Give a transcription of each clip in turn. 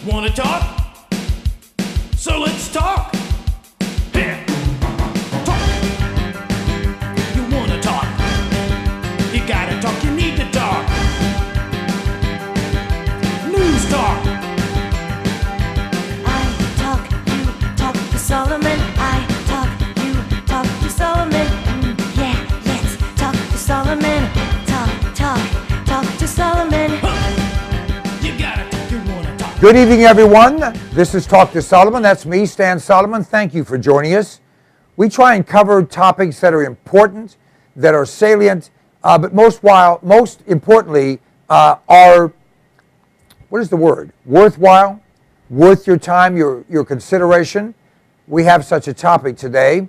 Want to talk? So let's talk. Yeah. Talk. You want to talk? You gotta talk. You need to talk. News talk. I talk, you talk to Solomon. I talk, you talk to Solomon. Yeah, let's talk to Solomon. Talk to Solomon. You gotta talk. You want to talk. Good evening, everyone. This is Talk to Solomon. That's me, Stan Solomon. Thank you for joining us. We try and cover topics that are important, that are salient, but most importantly, are, what is the word? Worthwhile, worth your time, your consideration. We have such a topic today.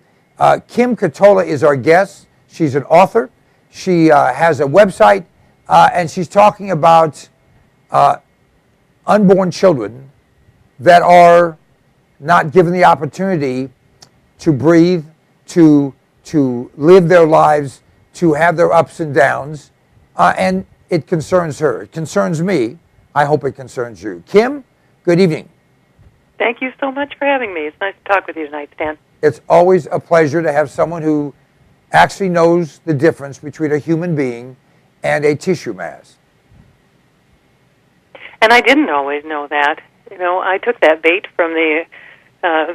Kim Ketola is our guest. She's an author. She has a website, and she's talking about unborn children that are not given the opportunity to breathe, to live their lives, to have their ups and downs, and it concerns her. It concerns me. I hope it concerns you. Kim, good evening. Thank you so much for having me. It's nice to talk with you tonight, Stan. It's always a pleasure to have someone who actually knows the difference between a human being and a tissue mass. And I didn't always know that. You know, I took that bait from the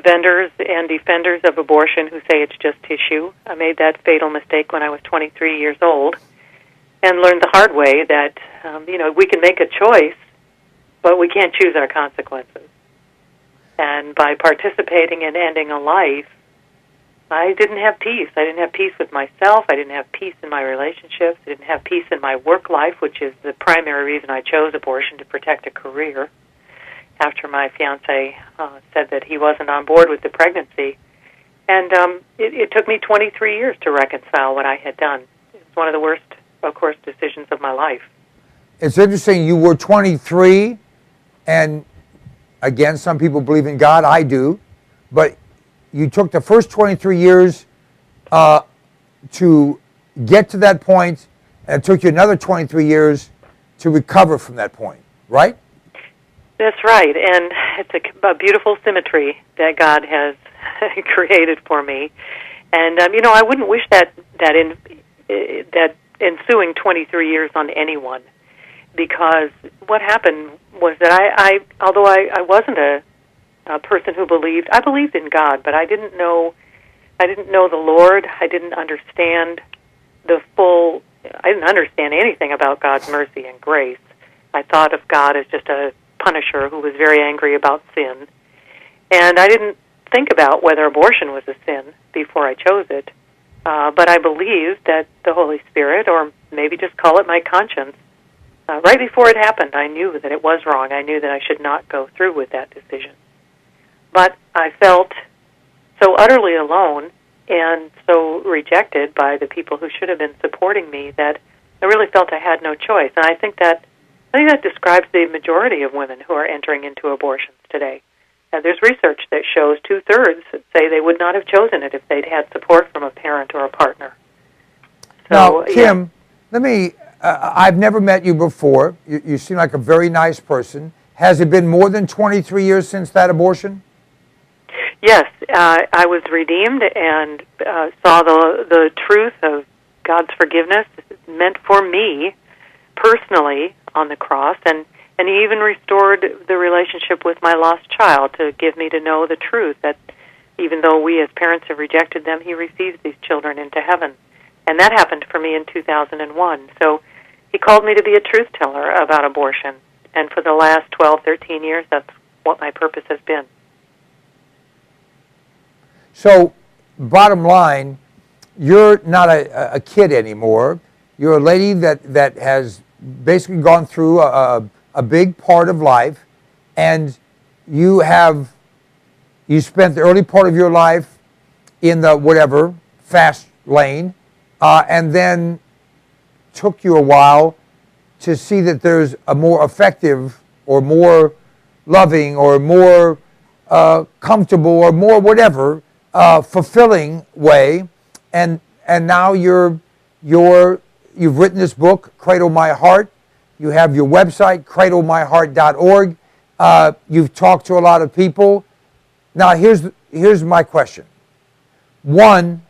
vendors and defenders of abortion who say it's just tissue. I made that fatal mistake when I was 23 years old and learned the hard way that, we can make a choice, but we can't choose our consequences. And by participating in ending a life, I didn't have peace. I didn't have peace with myself. I didn't have peace in my relationships. I didn't have peace in my work life, which is the primary reason I chose abortion, to protect a career. After my fiancé said that he wasn't on board with the pregnancy. And it took me 23 years to reconcile what I had done. It was one of the worst, of course, decisions of my life. It's interesting, you were 23, and again, some people believe in God, I do, but you took the first 23 years to get to that point, and it took you another 23 years to recover from that point, right? That's right, and it's a beautiful symmetry that God has created for me. And, I wouldn't wish that ensuing 23 years on anyone, because what happened was that although I wasn't a person who believed, I believed in God, but I didn't know the Lord. I didn't understand I didn't understand anything about God's mercy and grace. I thought of God as just a punisher who was very angry about sin. And I didn't think about whether abortion was a sin before I chose it. But I believed that the Holy Spirit, or maybe just call it my conscience, right before it happened, I knew that it was wrong. I knew that I should not go through with that decision. But I felt so utterly alone and so rejected by the people who should have been supporting me that I really felt I had no choice. And I think that describes the majority of women who are entering into abortions today. There's research that shows 2/3 say they would not have chosen it if they'd had support from a parent or a partner. So, now, Kim, let me, I've never met you before. You seem like a very nice person. Has it been more than 23 years since that abortion? Yes, I was redeemed and saw the truth of God's forgiveness meant for me personally on the cross, and he even restored the relationship with my lost child to give me to know the truth that even though we as parents have rejected them, he receives these children into heaven. And that happened for me in 2001. So he called me to be a truth teller about abortion, and for the last 12, 13 years, that's what my purpose has been. So, bottom line, you're not a kid anymore. You're a lady that has basically gone through a big part of life, and you spent the early part of your life in the fast lane, and then took you a while to see that there's a more effective or more loving or more comfortable or more whatever fulfilling way, and now you've written this book, Cradle My Heart. You have your website, cradlemyheart.org. You've talked to a lot of people. Now, here's my question. One,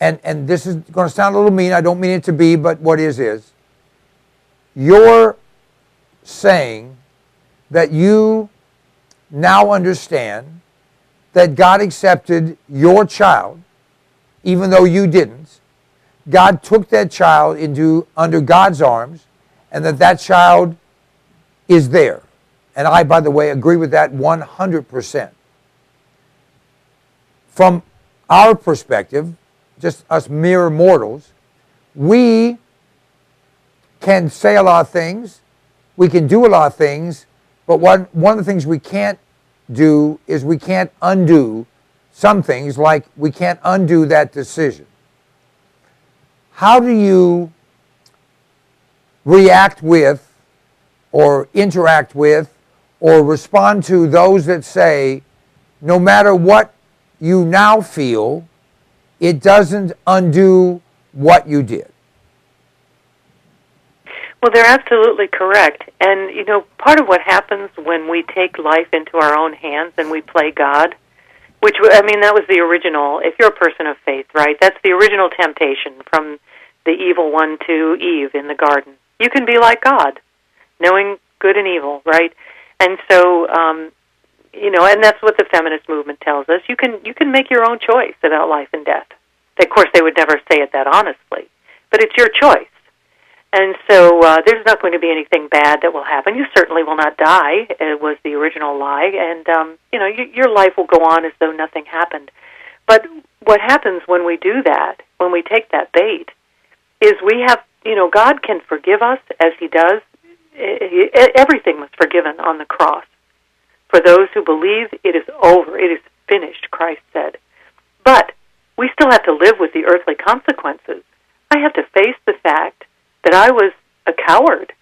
and this is going to sound a little mean. I don't mean it to be, but what is. You're saying that you now understand that God accepted your child, even though you didn't. God took that child under God's arms, and that child is there. And I, by the way, agree with that 100%. From our perspective, just us mere mortals, we can say a lot of things, we can do a lot of things, but one of the things we can't do is we can't undo some things, like we can't undo that decision. How do you react with or interact with or respond to those that say, no matter what you now feel, it doesn't undo what you did? Well, they're absolutely correct. And, part of what happens when we take life into our own hands and we play God, that was the original, if you're a person of faith, right? That's the original temptation from the evil one to Eve in the garden. You can be like God, knowing good and evil, right? And so, and that's what the feminist movement tells us. You can make your own choice about life and death. Of course, they would never say it that honestly, but it's your choice. And so there's not going to be anything bad that will happen. You certainly will not die. It was the original lie, and your life will go on as though nothing happened. But what happens when we do that, when we take that bait, is we have, God can forgive us as He does. Everything was forgiven on the cross. For those who believe, it is over. It is finished, Christ said. But we still have to live with the earthly consequences. I have to face the fact that I was a coward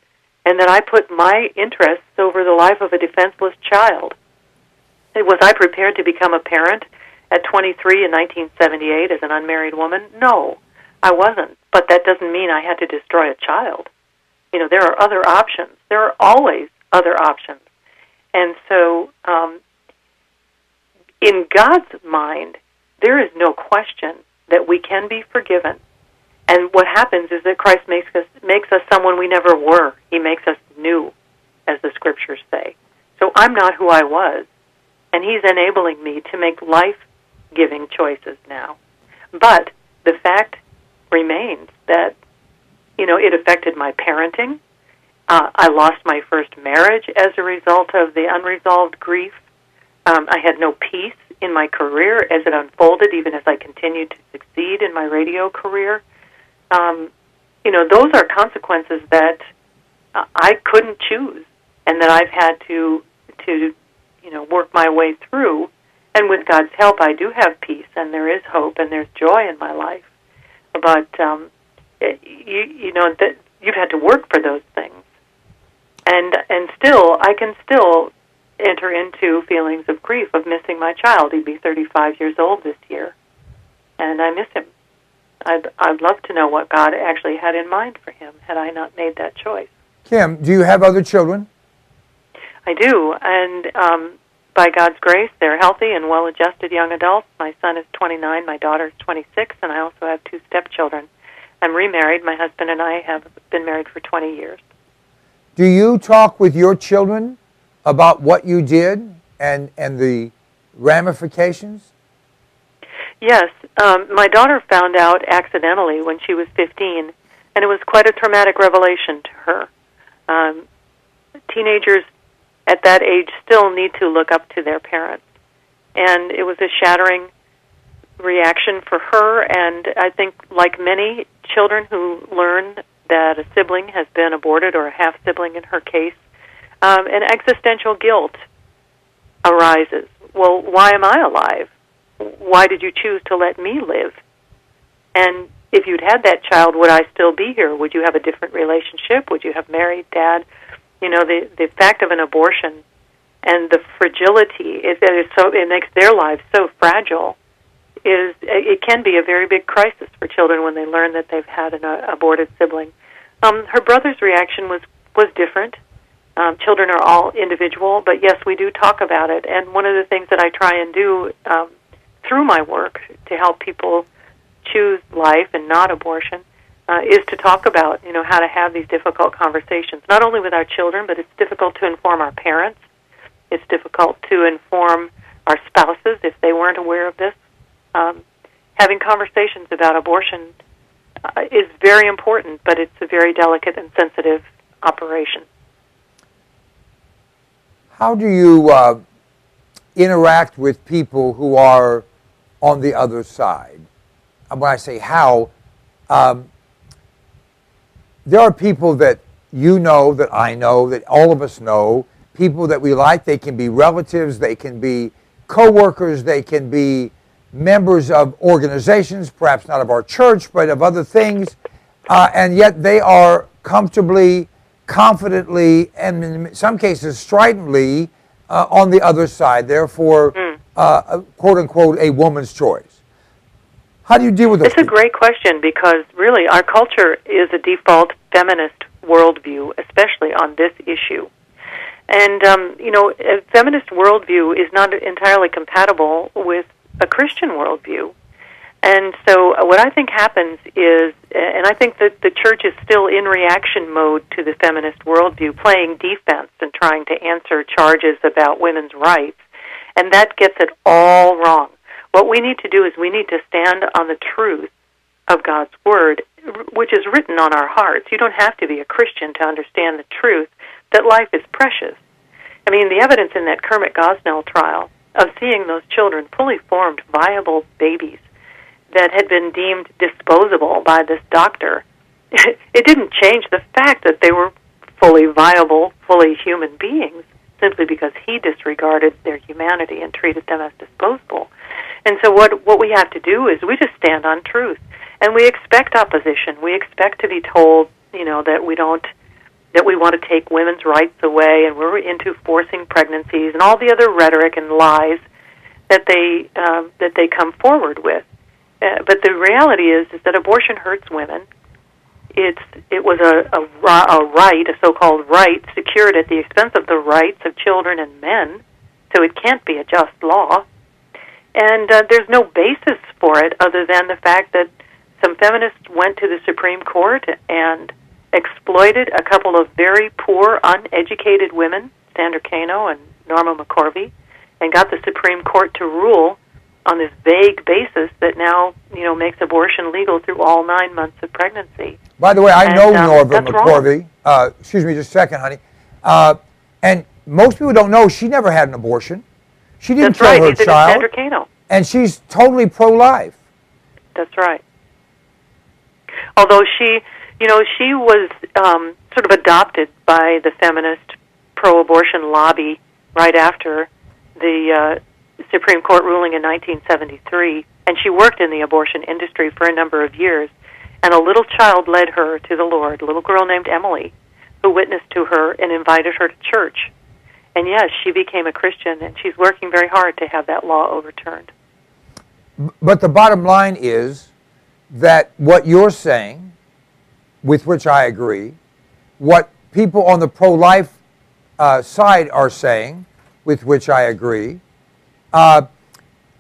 and that I put my interests over the life of a defenseless child. Was I prepared to become a parent at 23 in 1978 as an unmarried woman? No, I wasn't. But that doesn't mean I had to destroy a child. There are other options. There are always other options. And so, in God's mind, there is no question that we can be forgiven. And what happens is that Christ makes us someone we never were. He makes us new, as the Scriptures say. So I'm not who I was, and He's enabling me to make life-giving choices now. But the fact remains that, it affected my parenting. I lost my first marriage as a result of the unresolved grief. I had no peace in my career as it unfolded, even as I continued to succeed in my radio career. Those are consequences that I couldn't choose, and that I've had to work my way through. And with God's help, I do have peace, and there is hope, and there's joy in my life. But that you've had to work for those things, and still, I can still enter into feelings of grief of missing my child. He'd be 35 years old this year, and I miss him. I'd love to know what God actually had in mind for him had I not made that choice. Kim, do you have other children? I do, and by God's grace, they're healthy and well-adjusted young adults. My son is 29, my daughter is 26, and I also have 2 stepchildren. I'm remarried. My husband and I have been married for 20 years. Do you talk with your children about what you did and the ramifications? Yes. My daughter found out accidentally when she was 15, and it was quite a traumatic revelation to her. Teenagers at that age still need to look up to their parents, and it was a shattering reaction for her, and I think like many children who learn that a sibling has been aborted, or a half-sibling in her case, an existential guilt arises. Well, why am I alive? Why did you choose to let me live? And if you'd had that child, would I still be here? Would you have a different relationship? Would you have married Dad? The fact of an abortion and the fragility it makes their lives so fragile. It can be a very big crisis for children when they learn that they've had an aborted sibling. Her brother's reaction was different. Children are all individual, but yes, we do talk about it. And one of the things that I try and do through my work to help people choose life and not abortion is to talk about, how to have these difficult conversations, not only with our children, but it's difficult to inform our parents. It's difficult to inform our spouses if they weren't aware of this. Having conversations about abortion is very important, but it's a very delicate and sensitive operation. How do you interact with people who are on the other side? And when I say how, there are people that you know, that I know, that all of us know, people that we like. They can be relatives, they can be co-workers, they can be members of organizations, perhaps not of our church, but of other things, and yet they are comfortably, confidently, and in some cases stridently on the other side, therefore, quote-unquote, a woman's choice. How do you deal with those people? It's a great question, because really our culture is a default feminist worldview, especially on this issue. And, a feminist worldview is not entirely compatible with a Christian worldview. And so what I think happens is, and I think that the church is still in reaction mode to the feminist worldview, playing defense and trying to answer charges about women's rights, and that gets it all wrong. What we need to do is we need to stand on the truth of God's Word, which is written on our hearts. You don't have to be a Christian to understand the truth that life is precious. I mean, the evidence in that Kermit Gosnell trial of seeing those children fully formed, viable babies that had been deemed disposable by this doctor, it didn't change the fact that they were fully viable, fully human beings, simply because he disregarded their humanity and treated them as disposable. And so what we have to do is we just stand on truth. And we expect opposition. We expect to be told, that we want to take women's rights away, and we're into forcing pregnancies and all the other rhetoric and lies that they come forward with. But the reality is that abortion hurts women. It was a right, a so-called right, secured at the expense of the rights of children and men, so it can't be a just law. And there's no basis for it other than the fact that some feminists went to the Supreme Court and exploited a couple of very poor, uneducated women, Sandra Cano and Norma McCorvey, and got the Supreme Court to rule on this vague basis that now, makes abortion legal through all 9 months of pregnancy. By the way, I know Norma McCorvey. Excuse me just a second, honey. And most people don't know she never had an abortion. She didn't kill her child. Sandra Cano. And she's totally pro-life. That's right. Although she was sort of adopted by the feminist pro-abortion lobby right after the Supreme Court ruling in 1973, and she worked in the abortion industry for a number of years, and a little child led her to the Lord, a little girl named Emily, who witnessed to her and invited her to church. And yes, she became a Christian, and she's working very hard to have that law overturned. But the bottom line is that what you're saying, with which I agree, what people on the pro-life side are saying, with which I agree,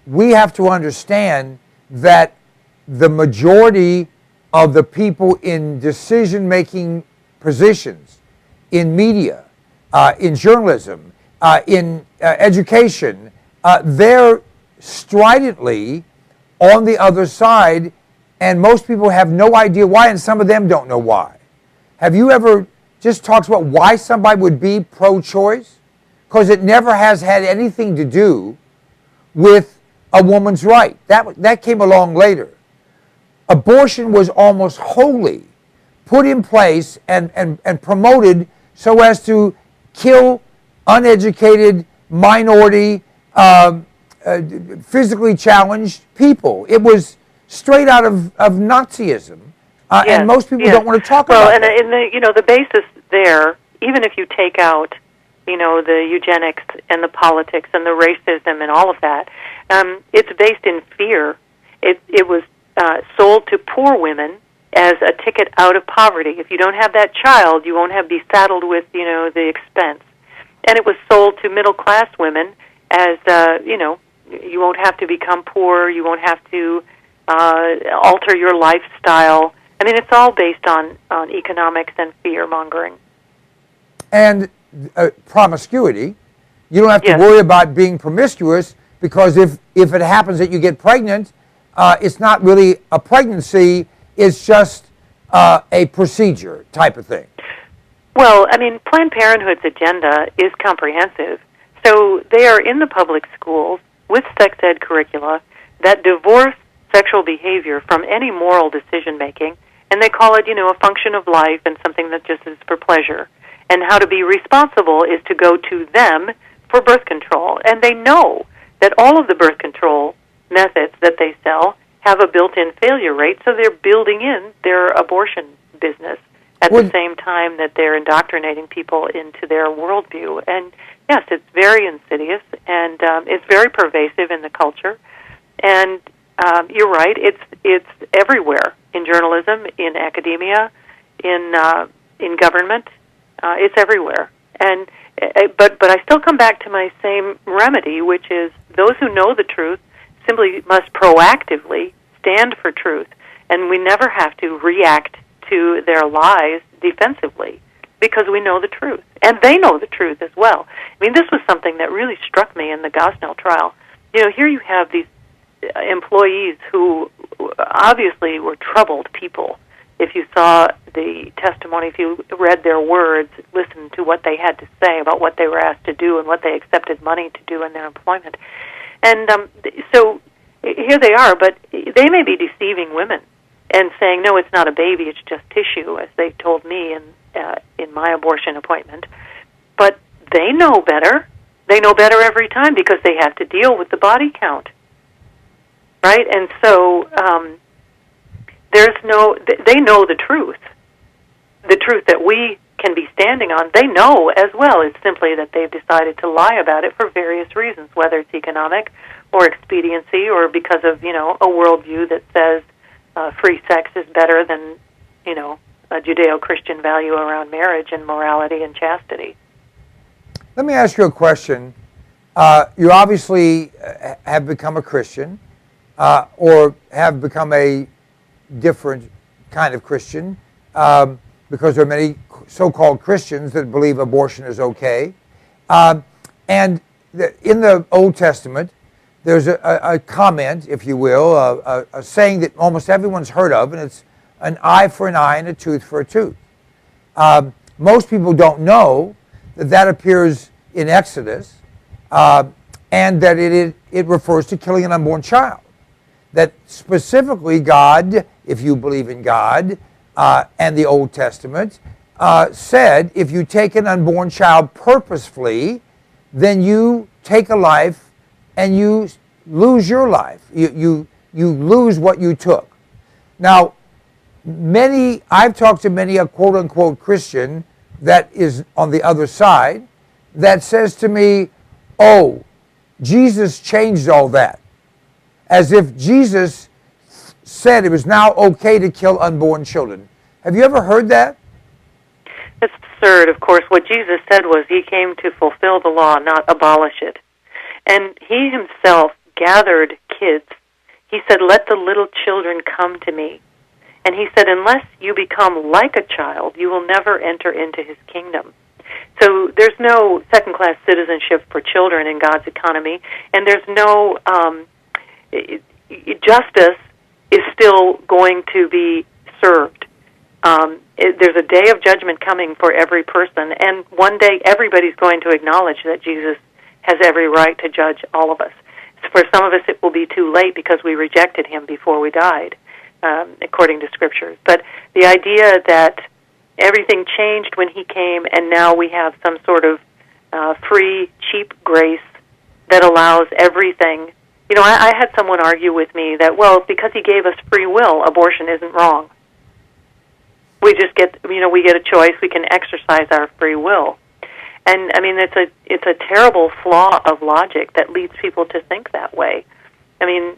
we have to understand that the majority of the people in decision-making positions, in media, in journalism, in education, they're stridently on the other side, and most people have no idea why, and some of them don't know why. Have you ever just talked about why somebody would be pro-choice? Because it never has had anything to do with a woman's right. That came along later. Abortion was almost wholly put in place and promoted so as to kill uneducated, minority, physically challenged people. It was straight out of Nazism, yes, and most people don't want to talk about it. Well, and the basis there, even if you take out, the eugenics and the politics and the racism and all of that, it's based in fear. It was sold to poor women as a ticket out of poverty. If you don't have that child, you won't be saddled with, the expense. And it was sold to middle-class women as, you won't have to become poor, you won't have to alter your lifestyle. I mean, it's all based on economics and fear-mongering. And promiscuity. You don't have to Yes. worry about being promiscuous, because if it happens that you get pregnant, it's not really a pregnancy, it's just a procedure type of thing. Well, I mean, Planned Parenthood's agenda is comprehensive. So they are in the public schools with sex ed curricula that divorce sexual behavior from any moral decision-making, and they call it, a function of life and something that just is for pleasure. And how to be responsible is to go to them for birth control. And they know that all of the birth control methods that they sell have a built-in failure rate, so they're building in their abortion business at the same time that they're indoctrinating people into their worldview. And yes, it's very insidious, and it's very pervasive in the culture. And you're right; it's everywhere, in journalism, in academia, in government. It's everywhere. And but I still come back to my same remedy, which is those who know the truth simply must proactively stand for truth, and we never have to react to their lies defensively, because we know the truth, and they know the truth as well. I mean, this was something that really struck me in the Gosnell trial. Here you have these employees who obviously were troubled people. If you saw the testimony, if you read their words, listened to what they had to say about what they were asked to do and what they accepted money to do in their employment. And so here they are, but they may be deceiving women and saying, no, it's not a baby, it's just tissue, as they told me in my abortion appointment. But they know better. They know better every time, because they have to deal with the body count. Right? And so they know the truth that we can be standing on. They know as well. It's simply that they've decided to lie about it for various reasons, whether it's economic or expediency, or because of, a worldview that says free sex is better than, a Judeo-Christian value around marriage and morality and chastity. Let me ask you a question. You obviously have become a Christian, or have become a different kind of Christian, because there are many so-called Christians that believe abortion is okay. And in the Old Testament, there's a comment, if you will, a saying that almost everyone's heard of, and it's an eye for an eye and a tooth for a tooth. Most people don't know that appears in Exodus, and that it refers to killing an unborn child. That specifically God, if you believe in God and the Old Testament, said if you take an unborn child purposefully, then you take a life and you lose your life. You lose what you took. Now, I've talked to many a quote-unquote Christian that is on the other side that says to me, oh, Jesus changed all that. As if Jesus said it was now okay to kill unborn children. Have you ever heard that? It's absurd. Of course, what Jesus said was he came to fulfill the law, not abolish it. And he himself gathered kids. He said, let the little children come to me. And he said, unless you become like a child, you will never enter into his kingdom. So there's no second-class citizenship for children in God's economy, and there's no justice is still going to be served. There's a day of judgment coming for every person, and one day everybody's going to acknowledge that Jesus has every right to judge all of us. For some of us, it will be too late because we rejected him before we died, according to Scriptures. But the idea that everything changed when he came, and now we have some sort of free, cheap grace that allows everything. I had someone argue with me that, well, because he gave us free will, abortion isn't wrong. We just get, we get a choice. We can exercise our free will. And, I mean, it's a terrible flaw of logic that leads people to think that way. I mean,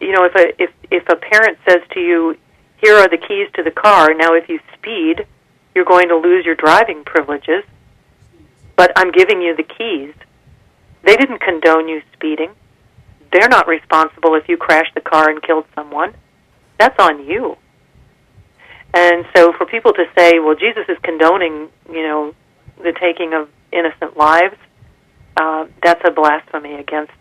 if a parent says to you, here are the keys to the car. Now, if you speed, you're going to lose your driving privileges, but I'm giving you the keys. They didn't condone you speeding. They're not responsible if you crashed the car and killed someone. That's on you. And so for people to say, well, Jesus is condoning, the taking of innocent lives, that's a blasphemy against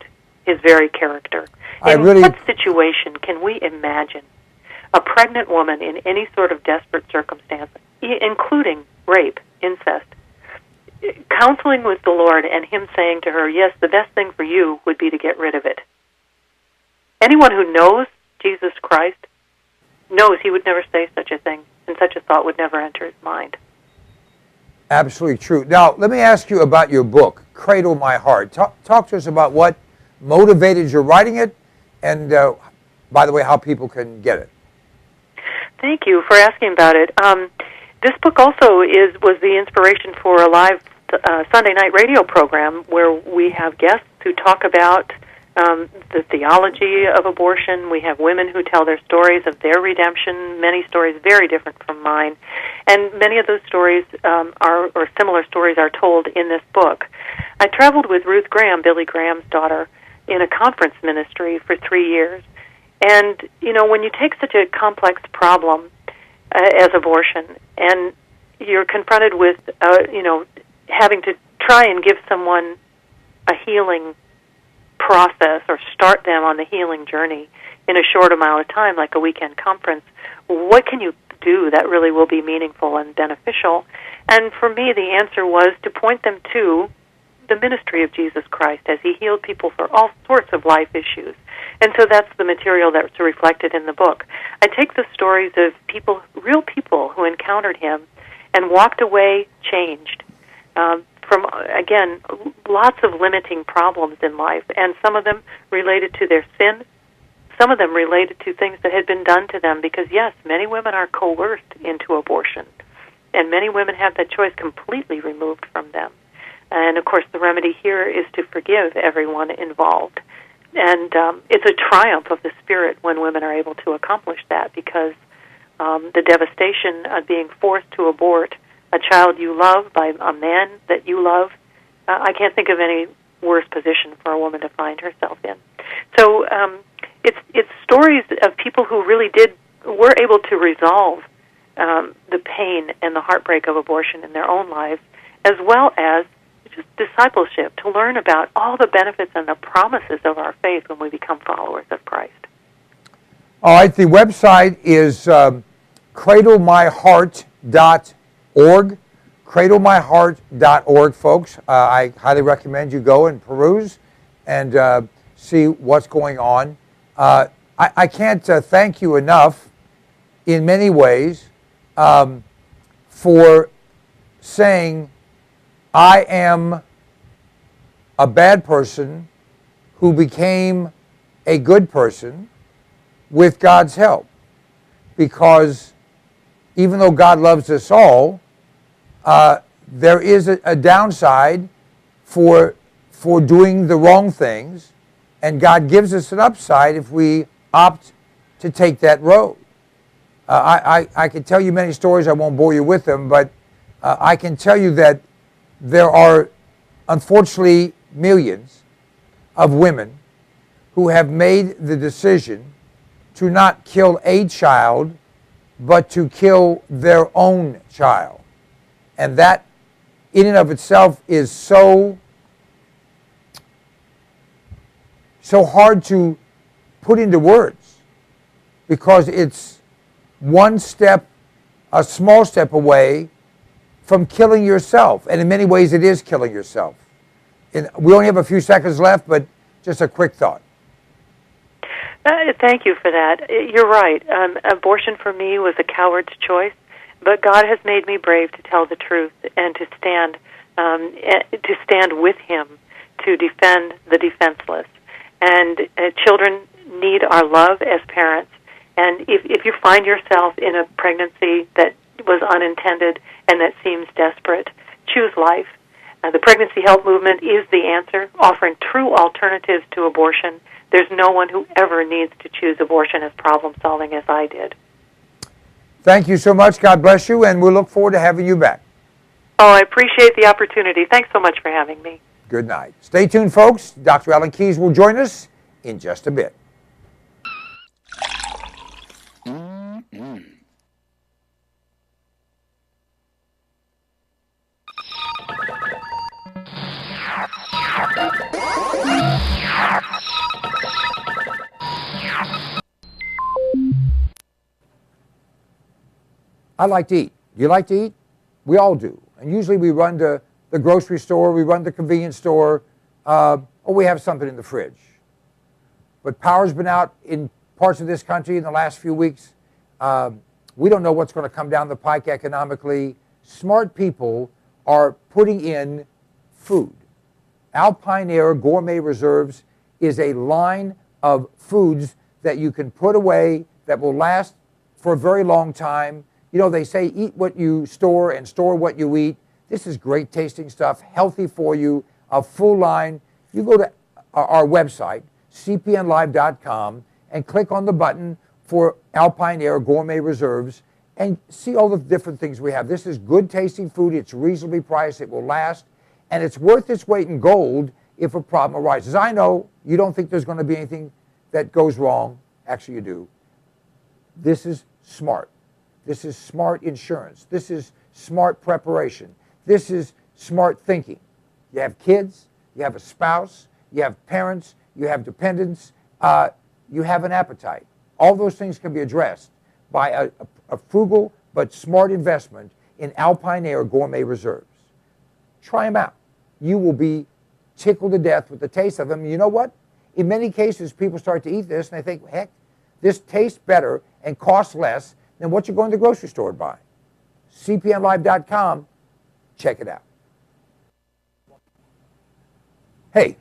his very character. In what situation can we imagine a pregnant woman in any sort of desperate circumstance, including rape, incest, counseling with the Lord and him saying to her, yes, the best thing for you would be to get rid of it? Anyone who knows Jesus Christ knows he would never say such a thing, and such a thought would never enter his mind. Absolutely true. Now, let me ask you about your book, Cradle My Heart. Talk to us about what motivated your writing it, and, by the way, how people can get it. Thank you for asking about it. This book also was the inspiration for a live Sunday night radio program where we have guests who talk about the theology of abortion. We have women who tell their stories of their redemption, many stories very different from mine. And many of those stories or similar stories are told in this book. I traveled with Ruth Graham, Billy Graham's daughter, in a conference ministry for 3 years. And, when you take such a complex problem as abortion and you're confronted with, having to try and give someone a healing process or start them on the healing journey in a short amount of time, like a weekend conference, what can you do that really will be meaningful and beneficial? And for me, the answer was to point them to the ministry of Jesus Christ as he healed people for all sorts of life issues. And so that's the material that's reflected in the book. I take the stories of people, real people who encountered him and walked away changed from, again, lots of limiting problems in life, and some of them related to their sin, some of them related to things that had been done to them, because, yes, many women are coerced into abortion, and many women have that choice completely removed from them. And, of course, the remedy here is to forgive everyone involved. And it's a triumph of the Spirit when women are able to accomplish that, because the devastation of being forced to abort a child you love by a man that you love, I can't think of any worse position for a woman to find herself in. So it's stories of people who really were able to resolve the pain and the heartbreak of abortion in their own lives, as well as just discipleship, to learn about all the benefits and the promises of our faith when we become followers of Christ. All right, the website is cradlemyheart.org. Cradlemyheart.org, folks. I highly recommend you go and peruse and see what's going on. I can't thank you enough in many ways for saying I am a bad person who became a good person with God's help. Because even though God loves us all, there is a downside for doing the wrong things, and God gives us an upside if we opt to take that road. I can tell you many stories, I won't bore you with them, but I can tell you that there are, unfortunately, millions of women who have made the decision to not kill a child, but to kill their own child. And that, in and of itself, is so hard to put into words, because it's one step, a small step away from killing yourself. And in many ways, it is killing yourself. And we only have a few seconds left, but just a quick thought. Thank you for that. You're right. Abortion for me was a coward's choice, but God has made me brave to tell the truth and to stand with Him to defend the defenseless. And children need our love as parents. And if you find yourself in a pregnancy that was unintended and that seems desperate, choose life. The Pregnancy Help Movement is the answer, offering true alternatives to abortion. There's no one who ever needs to choose abortion as problem-solving as I did. Thank you so much. God bless you, and we'll look forward to having you back. Oh, I appreciate the opportunity. Thanks so much for having me. Good night. Stay tuned, folks. Dr. Alan Keyes will join us in just a bit. I like to eat. Do you like to eat? We all do. And usually we run to the grocery store, we run to the convenience store, or we have something in the fridge. But power's been out in parts of this country in the last few weeks. We don't know what's going to come down the pike economically. Smart people are putting in food. Alpine Air Gourmet Reserves is a line of foods that you can put away that will last for a very long time. You know, they say eat what you store and store what you eat. This is great tasting stuff, healthy for you, a full line. You go to our website, cpnlive.com, and click on the button for Alpine Air Gourmet Reserves and see all the different things we have. This is good tasting food. It's reasonably priced. It will last. And it's worth its weight in gold if a problem arises. I know you don't think there's going to be anything that goes wrong. Actually, you do. This is smart. This is smart insurance. This is smart preparation. This is smart thinking. You have kids, you have a spouse, you have parents, you have dependents, you have an appetite. All those things can be addressed by a frugal but smart investment in Alpine Air Gourmet Reserves. Try them out. You will be tickled to death with the taste of them. You know what? In many cases, people start to eat this and they think, heck, this tastes better and costs less than what you're going to the grocery store to buy. cpnlive.com. Check it out. Hey,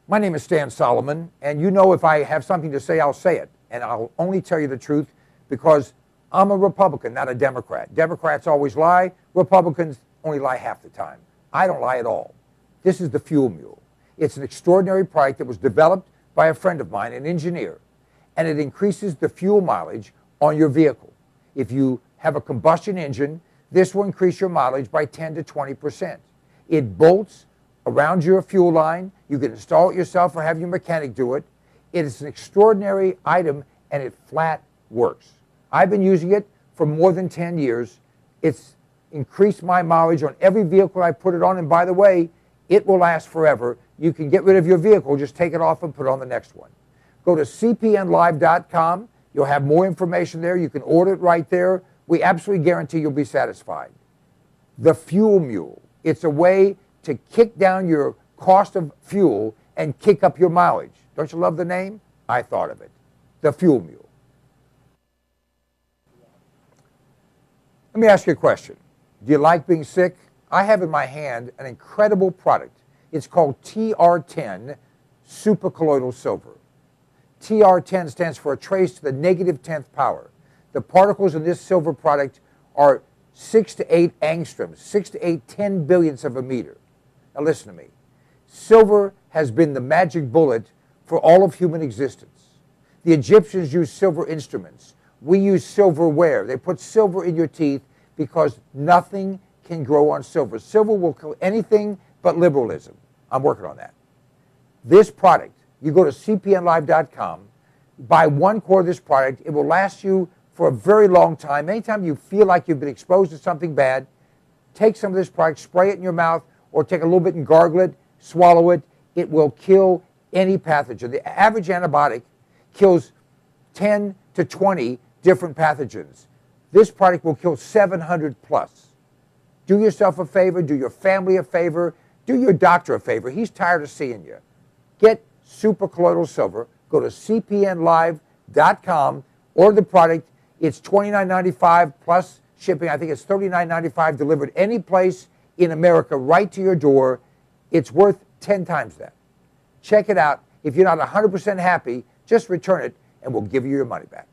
my name is Stan Solomon, and you know if I have something to say, I'll say it. And I'll only tell you the truth because I'm a Republican, not a Democrat. Democrats always lie. Republicans only lie half the time. I don't lie at all. This is the Fuel Mule. It's an extraordinary product that was developed by a friend of mine, an engineer, and it increases the fuel mileage on your vehicle. If you have a combustion engine, this will increase your mileage by 10 to 20%. It bolts around your fuel line. You can install it yourself or have your mechanic do it. It is an extraordinary item and it flat works. I've been using it for more than 10 years. It's increased my mileage on every vehicle I put it on, and by the way, it will last forever. You can get rid of your vehicle, just take it off and put on the next one. Go to cpnlive.com. You'll have more information there. You can order it right there. We absolutely guarantee you'll be satisfied. The Fuel Mule. It's a way to kick down your cost of fuel and kick up your mileage. Don't you love the name? I thought of it. The Fuel Mule. Let me ask you a question. Do you like being sick? I have in my hand an incredible product. It's called TR10 Supercolloidal Silver. TR10 stands for a trace to the negative 10th power. The particles in this silver product are 6 to 8 angstroms, 6 to 8 10 billionths of a meter. Now listen to me. Silver has been the magic bullet for all of human existence. The Egyptians used silver instruments. We use silverware. They put silver in your teeth because nothing can grow on silver. Silver will kill anything but liberalism. I'm working on that. This product, you go to cpnlive.com, buy 1 quart of this product. It will last you for a very long time. Anytime you feel like you've been exposed to something bad, take some of this product, spray it in your mouth, or take a little bit and gargle it, swallow it. It will kill any pathogen. The average antibiotic kills 10 to 20 different pathogens. This product will kill 700 plus. Do yourself a favor, do your family a favor, do your doctor a favor. He's tired of seeing you. Get Supercolloidal Silver. Go to cpnlive.com, order the product. It's $29.95 plus shipping. I think it's $39.95 delivered any place in America right to your door. It's worth 10 times that. Check it out. If you're not 100% happy, just return it and we'll give you your money back.